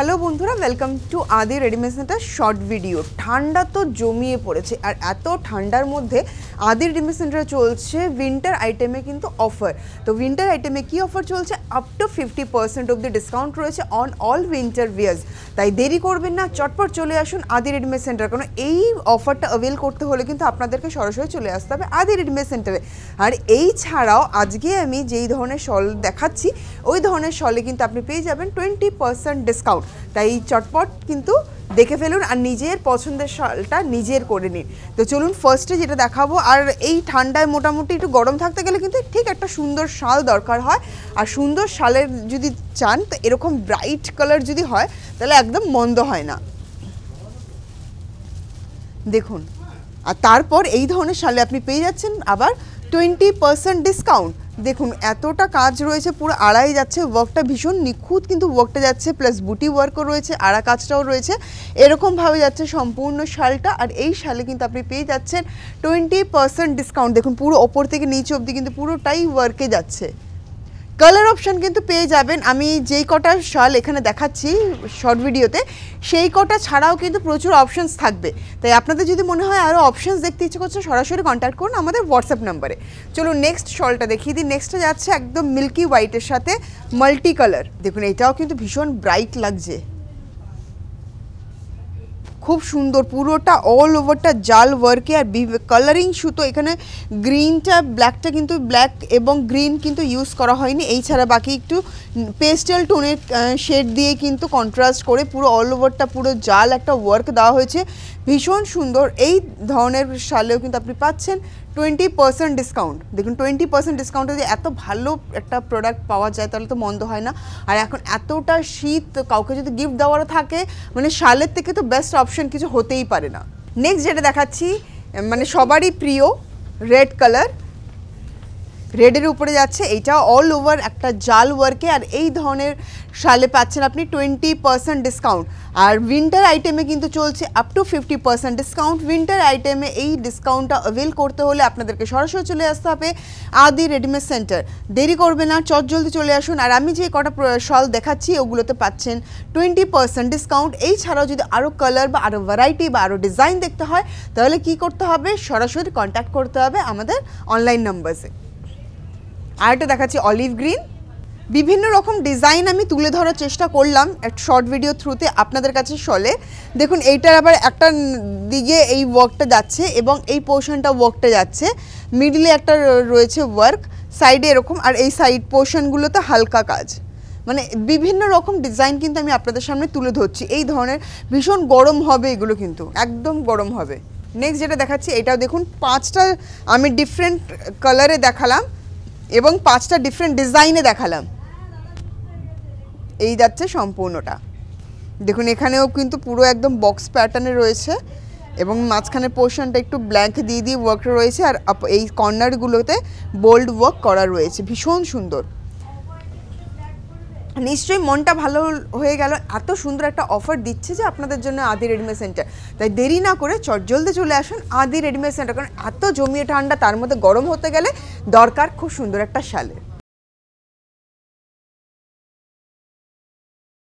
Hello বন্ধুরা, welcome to আদি readymade centre short video. ঠান্ডা তো জমিয়ে পড়েছে, আর এত ঠান্ডার মধ্যে আদি রেডিমেড সেন্টারে চলছে উইন্টার আইটেমে কিন্তু অফার। তো উইন্টার আইটেমে কি অফার চলছে? Up to 50% of the discount রয়েছে অন অল উইন্টার ওয়্যার্স। তাই দেরি করবেন না, চটপট চলে আসুন আদি রেডিমেড সেন্টার। কারণ এই অফারটা অ্যাভেল করতে হলে কিন্তু আপনাদেরকে সরাসরি চলে আসতে হবে আদি রেডিমেড সেন্টারে। আর এই ছাড়াও আজকে আমি যেই ধরনের শল দেখাচ্ছি ওই ধরনের শলে কিন্তু আপনি পেয়ে যাবেন 20% ডিসকাউন্ট। তাই চটপট কিন্তু দেখে ফেলুন আর নিজের পছন্দের শালটা নিজের করে নিন। তো চলুন ফার্স্টে যেটা দেখাবো। আর এই ঠান্ডায় মোটামুটি একটু গরম থাকতে গেলে কিন্তু ঠিক একটা সুন্দর শাল দরকার হয়। আর সুন্দর শালের যদি চান তো এরকম ব্রাইট কালার যদি হয় তাহলে একদম মন্দ হয় না, দেখুন। আর তারপর এই ধরনের শালে আপনি পেয়ে যাচ্ছেন আবার 20% ডিসকাউন্ট। দেখুন এতটা কাজ রয়েছে, পুরো আড়াই যাচ্ছে, ওয়ার্কটা ভীষণ নিখুঁত কিন্তু ওয়ার্কটা যাচ্ছে, প্লাস বুটি ওয়ার্কও রয়েছে, আড়া কাজটাও রয়েছে, এরকমভাবে যাচ্ছে সম্পূর্ণ শালটা। আর এই শালে কিন্তু আপনি পেয়ে যাচ্ছেন 20% ডিসকাউন্ট। দেখুন পুরো ওপর থেকে নিচে অবধি কিন্তু পুরোটাই ওয়ার্কে যাচ্ছে। কালার অপশান কিন্তু পেয়ে যাবেন। আমি যেই কটা শাল এখানে দেখাচ্ছি শর্ট ভিডিওতে সেই কটা ছাড়াও কিন্তু প্রচুর অপশানস থাকবে। তাই আপনাদের যদি মনে হয় আরও অপশানস দেখতে ইচ্ছে করছে সরাসরি কন্ট্যাক্ট করুন আমাদের হোয়াটসঅ্যাপ নাম্বারে। চলুন নেক্সট শলটা দেখিয়ে দিই। নেক্সটটা যাচ্ছে একদম মিল্কি হোয়াইটের সাথে মাল্টি কালার। দেখুন এটাও কিন্তু ভীষণ ব্রাইট লাগছে, খুব সুন্দর, পুরোটা অল ওভারটা জাল ওয়ার্কে। আর কালারিং সুতো, এখানে গ্রিনটা ব্ল্যাকটা কিন্তু ব্ল্যাক এবং গ্রিন কিন্তু ইউজ করা হয়নি, এই ছাড়া বাকি একটু পেস্টেল টোনের শেড দিয়ে কিন্তু কন্ট্রাস্ট করে পুরো অল ওভারটা পুরো জাল একটা ওয়ার্ক দেওয়া হয়েছে, ভীষণ সুন্দর। এই ধরনের শালেও কিন্তু আপনি পাচ্ছেন 20% ডিসকাউন্ট। দেখুন 20% ডিসকাউন্টে যদি এত ভালো একটা প্রোডাক্ট পাওয়া যায় তাহলে তো মন্দ হয় না। আর এখন এতটা শীত, কাউকে যদি গিফট দেওয়ারও থাকে মানে শালের থেকে তো বেস্ট অপশন কিছু হতেই পারে না। নেক্সট যেটা দেখাচ্ছি মানে সবারই প্রিয় রেড কালার, রেডের উপরে যাচ্ছে, এইটা অল ওভার একটা জাল ওয়ার্কে। আর এই ধরনের শালে পাচ্ছেন আপনি 20% ডিসকাউন্ট। আর উইন্টার আইটেমে কিন্তু চলছে আপ টু 50% ডিসকাউন্ট। উইন্টার আইটেমে এই ডিসকাউন্টটা অ্যাভেল করতে হলে আপনাদেরকে সরাসরি চলে আসতে হবে আদি রেডিমেড সেন্টার। দেরি করবে না, চট জলদি চলে আসুন। আর আমি যে কটা শল দেখাচ্ছি ওগুলোতে পাচ্ছেন 20% ডিসকাউন্ট। এই ছাড়াও যদি আরও কালার বা আরও ভ্যারাইটি বা আরও ডিজাইন দেখতে হয় তাহলে কি করতে হবে? সরাসরি কন্ট্যাক্ট করতে হবে আমাদের অনলাইন নাম্বারে। আরেকটা দেখাচ্ছি অলিভ গ্রিন, বিভিন্ন রকম ডিজাইন আমি তুলে ধরার চেষ্টা করলাম একটা শর্ট ভিডিও থ্রুতে আপনাদের কাছে শলে। দেখুন এইটার আবার একটা দিকে এই ওয়ার্কটা যাচ্ছে এবং এই পোর্শনটা ওয়ার্কটা যাচ্ছে, মিডলে একটা রয়েছে ওয়ার্ক, সাইডে এরকম, আর এই সাইড পোর্শনগুলোতে হালকা কাজ, মানে বিভিন্ন রকম ডিজাইন কিন্তু আমি আপনাদের সামনে তুলে ধরছি। এই ধরনের ভীষণ গরম হবে এগুলো, কিন্তু একদম গরম হবে। নেক্সট যেটা দেখাচ্ছি এটাও দেখুন, 5টা আমি ডিফারেন্ট কালারে দেখালাম এবং 5টা ডিফারেন্ট ডিজাইনে দেখালাম। এই যাচ্ছে সম্পূর্ণটা, দেখুন এখানেও কিন্তু পুরো একদম বক্স প্যাটার্নে রয়েছে এবং মাঝখানের পোর্শনটা একটু ব্ল্যাঙ্ক দিয়ে দিয়ে ওয়ার্ক রয়েছে, আর এই কর্নারগুলোতে বোল্ড ওয়ার্ক করা রয়েছে, ভীষণ সুন্দর। নিশ্চয়ই মনটা ভালো হয়ে গেল, এত সুন্দর একটা অফার দিচ্ছে যে আপনাদের জন্য আদি রেডিমেড সেন্টার। তাই দেরি না করে জলদি চলে আসুন আদি রেডিমেড সেন্টার, কারণ এত জমিয়ে ঠান্ডা তার মধ্যে গরম হতে গেলে দরকার খুব সুন্দর একটা শালের।